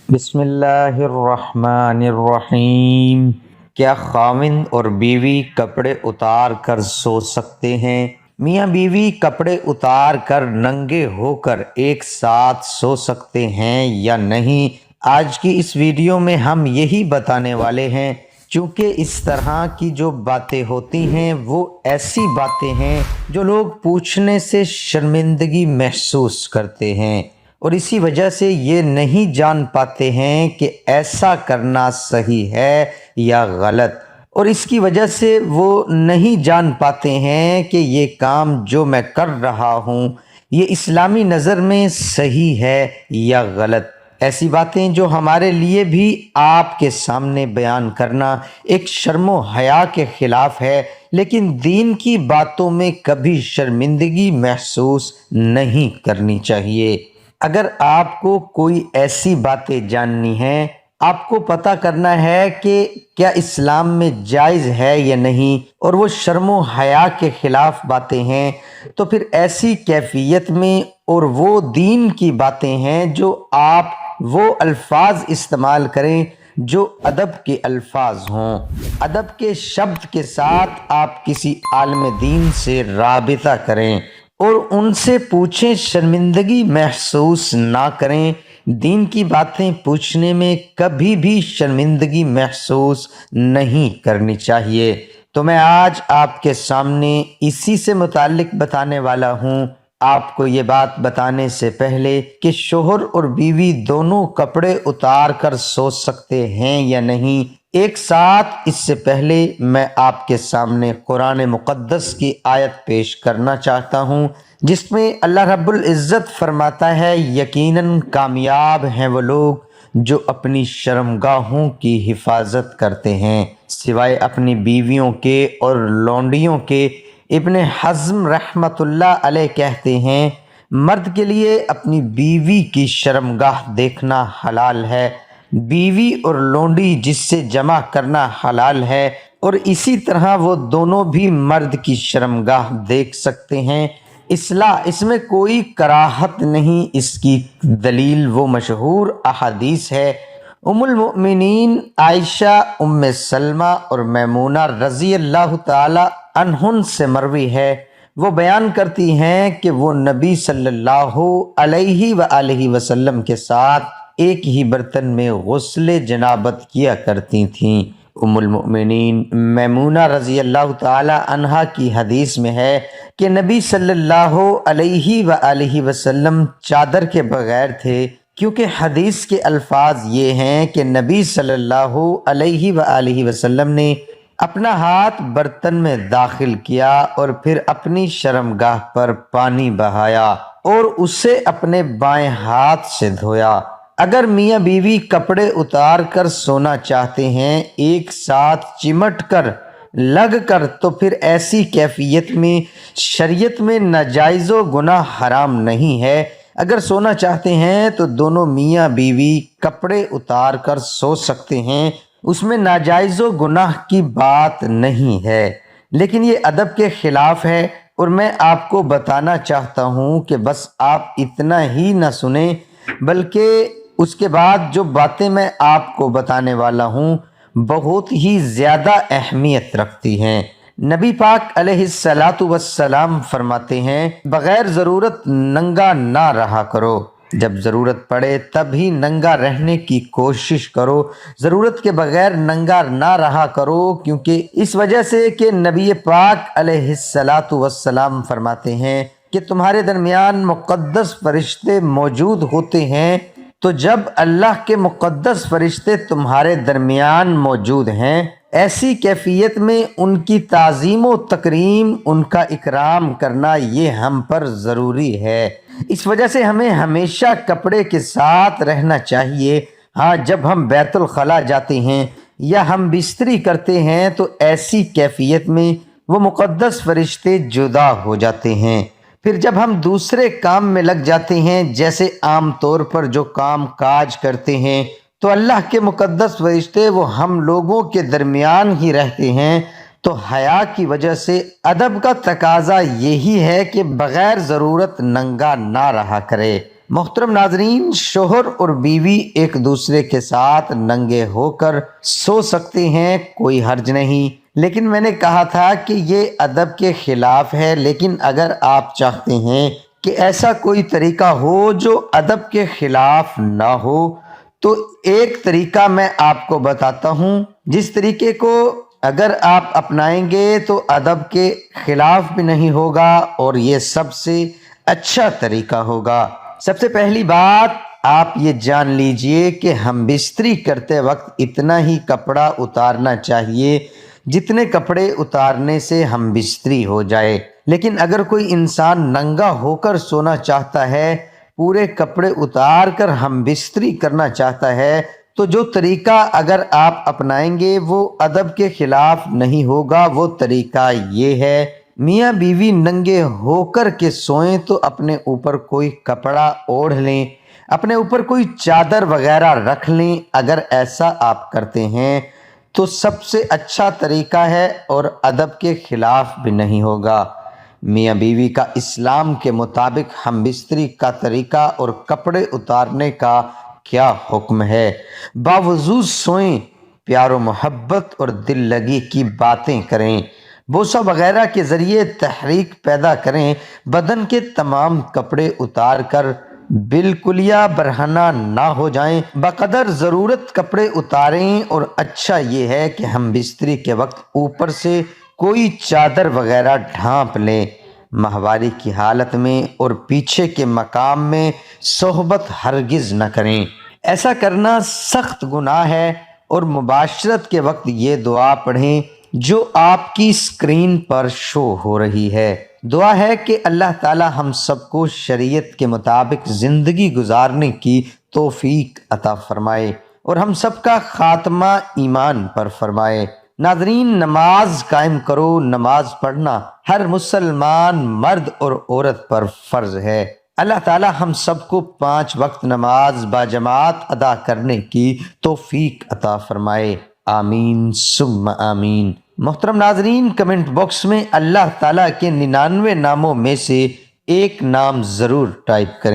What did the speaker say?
بسم اللہ الرحمن الرحیم۔ کیا خاوند اور بیوی کپڑے اتار کر سو سکتے ہیں؟ میاں بیوی کپڑے اتار کر ننگے ہو کر ایک ساتھ سو سکتے ہیں یا نہیں؟ آج کی اس ویڈیو میں ہم یہی بتانے والے ہیں، چونکہ اس طرح کی جو باتیں ہوتی ہیں وہ ایسی باتیں ہیں جو لوگ پوچھنے سے شرمندگی محسوس کرتے ہیں، اور اسی وجہ سے یہ نہیں جان پاتے ہیں کہ ایسا کرنا صحیح ہے یا غلط، اور اس کی وجہ سے وہ نہیں جان پاتے ہیں کہ یہ کام جو میں کر رہا ہوں یہ اسلامی نظر میں صحیح ہے یا غلط۔ ایسی باتیں جو ہمارے لیے بھی آپ کے سامنے بیان کرنا ایک شرم و حیا کے خلاف ہے، لیکن دین کی باتوں میں کبھی شرمندگی محسوس نہیں کرنی چاہیے۔ اگر آپ کو کوئی ایسی باتیں جاننی ہیں، آپ کو پتہ کرنا ہے کہ کیا اسلام میں جائز ہے یا نہیں، اور وہ شرم و حیا کے خلاف باتیں ہیں، تو پھر ایسی کیفیت میں اور وہ دین کی باتیں ہیں جو آپ وہ الفاظ استعمال کریں جو ادب کے الفاظ ہوں، ادب کے شبد کے ساتھ آپ کسی عالم دین سے رابطہ کریں اور ان سے پوچھیں، شرمندگی محسوس نہ کریں۔ دین کی باتیں پوچھنے میں کبھی بھی شرمندگی محسوس نہیں کرنی چاہیے۔ تو میں آج آپ کے سامنے اسی سے متعلق بتانے والا ہوں۔ آپ کو یہ بات بتانے سے پہلے کہ شوہر اور بیوی دونوں کپڑے اتار کر سو سکتے ہیں یا نہیں، ایک ساتھ اس سے پہلے میں آپ کے سامنے قرآن مقدس کی آیت پیش کرنا چاہتا ہوں، جس میں اللہ رب العزت فرماتا ہے، یقیناً کامیاب ہیں وہ لوگ جو اپنی شرمگاہوں کی حفاظت کرتے ہیں سوائے اپنی بیویوں کے اور لونڈیوں کے۔ ابن حزم رحمۃ اللہ علیہ کہتے ہیں، مرد کے لیے اپنی بیوی کی شرمگاہ دیکھنا حلال ہے، بیوی اور لونڈی جس سے جمع کرنا حلال ہے، اور اسی طرح وہ دونوں بھی مرد کی شرمگاہ دیکھ سکتے ہیں۔ اصلاح اس میں کوئی کراہت نہیں، اس کی دلیل وہ مشہور احادیث ہے۔ ام المؤمنین عائشہ، ام سلمہ اور میمونہ رضی اللہ تعالی عنہن سے مروی ہے، وہ بیان کرتی ہیں کہ وہ نبی صلی اللہ علیہ وآلہ وسلم کے ساتھ ایک ہی برتن میں غسل جنابت کیا کرتی تھیں۔ ام المؤمنین میمونہ رضی اللہ تعالی عنہا کی حدیث میں ہے کہ نبی صلی اللہ علیہ وآلہ وسلم چادر کے بغیر تھے، کیونکہ حدیث کے الفاظ یہ ہیں کہ نبی صلی اللہ علیہ وآلہ وسلم نے اپنا ہاتھ برتن میں داخل کیا اور پھر اپنی شرمگاہ پر پانی بہایا اور اسے اپنے بائیں ہاتھ سے دھویا۔ اگر میاں بیوی کپڑے اتار کر سونا چاہتے ہیں ایک ساتھ چمٹ کر لگ کر، تو پھر ایسی کیفیت میں شریعت میں ناجائز و گناہ حرام نہیں ہے۔ اگر سونا چاہتے ہیں تو دونوں میاں بیوی کپڑے اتار کر سو سکتے ہیں، اس میں ناجائز و گناہ کی بات نہیں ہے، لیکن یہ ادب کے خلاف ہے۔ اور میں آپ کو بتانا چاہتا ہوں کہ بس آپ اتنا ہی نہ سنیں، بلکہ اس کے بعد جو باتیں میں آپ کو بتانے والا ہوں بہت ہی زیادہ اہمیت رکھتی ہیں۔ نبی پاک علیہ السلام فرماتے ہیں، بغیر ضرورت ننگا نہ رہا کرو، جب ضرورت پڑے تب ہی ننگا رہنے کی کوشش کرو، ضرورت کے بغیر ننگا نہ رہا کرو، کیونکہ اس وجہ سے کہ نبی پاک علیہ السلام فرماتے ہیں کہ تمہارے درمیان مقدس فرشتے موجود ہوتے ہیں، تو جب اللہ کے مقدس فرشتے تمہارے درمیان موجود ہیں، ایسی کیفیت میں ان کی تعظیم و تکریم، ان کا اکرام کرنا یہ ہم پر ضروری ہے۔ اس وجہ سے ہمیں ہمیشہ کپڑے کے ساتھ رہنا چاہیے۔ ہاں، جب ہم بیت الخلاء جاتے ہیں یا ہم بستری کرتے ہیں تو ایسی کیفیت میں وہ مقدس فرشتے جدا ہو جاتے ہیں۔ پھر جب ہم دوسرے کام میں لگ جاتے ہیں، جیسے عام طور پر جو کام کاج کرتے ہیں، تو اللہ کے مقدس فرشتے وہ ہم لوگوں کے درمیان ہی رہتے ہیں۔ تو حیا کی وجہ سے ادب کا تقاضا یہی ہے کہ بغیر ضرورت ننگا نہ رہا کرے۔ محترم ناظرین، شوہر اور بیوی ایک دوسرے کے ساتھ ننگے ہو کر سو سکتے ہیں، کوئی حرج نہیں، لیکن میں نے کہا تھا کہ یہ ادب کے خلاف ہے۔ لیکن اگر آپ چاہتے ہیں کہ ایسا کوئی طریقہ ہو جو ادب کے خلاف نہ ہو تو ایک طریقہ میں آپ کو بتاتا ہوں، جس طریقے کو اگر آپ اپنائیں گے تو ادب کے خلاف بھی نہیں ہوگا اور یہ سب سے اچھا طریقہ ہوگا۔ سب سے پہلی بات آپ یہ جان لیجئے کہ ہم بستری کرتے وقت اتنا ہی کپڑا اتارنا چاہیے جتنے کپڑے اتارنے سے ہم بستری ہو جائے۔ لیکن اگر کوئی انسان ننگا ہو کر سونا چاہتا ہے، پورے کپڑے اتار کر ہم بستری کرنا چاہتا ہے، تو جو طریقہ اگر آپ اپنائیں گے وہ ادب کے خلاف نہیں ہوگا۔ وہ طریقہ یہ ہے، میاں بیوی ننگے ہو کر کے سوئیں تو اپنے اوپر کوئی کپڑا اوڑھ لیں، اپنے اوپر کوئی چادر وغیرہ رکھ لیں۔ اگر ایسا آپ کرتے ہیں تو سب سے اچھا طریقہ ہے اور ادب کے خلاف بھی نہیں ہوگا۔ میاں بیوی کا اسلام کے مطابق ہم بستری کا طریقہ اور کپڑے اتارنے کا کیا حکم ہے۔ باوضو سوئیں، پیار و محبت اور دل لگی کی باتیں کریں، بوسہ وغیرہ کے ذریعے تحریک پیدا کریں، بدن کے تمام کپڑے اتار کر بالکلیہ برہنہ نہ ہو جائیں، بقدر ضرورت کپڑے اتاریں۔ اور اچھا یہ ہے کہ ہم بستری کے وقت اوپر سے کوئی چادر وغیرہ ڈھانپ لیں۔ ماہواری کی حالت میں اور پیچھے کے مقام میں صحبت ہرگز نہ کریں، ایسا کرنا سخت گناہ ہے۔ اور مباشرت کے وقت یہ دعا پڑھیں جو آپ کی اسکرین پر شو ہو رہی ہے۔ دعا ہے کہ اللہ تعالی ہم سب کو شریعت کے مطابق زندگی گزارنے کی توفیق عطا فرمائے اور ہم سب کا خاتمہ ایمان پر فرمائے۔ ناظرین، نماز قائم کرو۔ نماز پڑھنا ہر مسلمان مرد اور عورت پر فرض ہے۔ اللہ تعالی ہم سب کو 5 وقت نماز باجماعت ادا کرنے کی توفیق عطا فرمائے۔ آمین ثم آمین۔ محترم ناظرین، کمنٹ باکس میں اللہ تعالیٰ کے 99 ناموں میں سے ایک نام ضرور ٹائپ کریں۔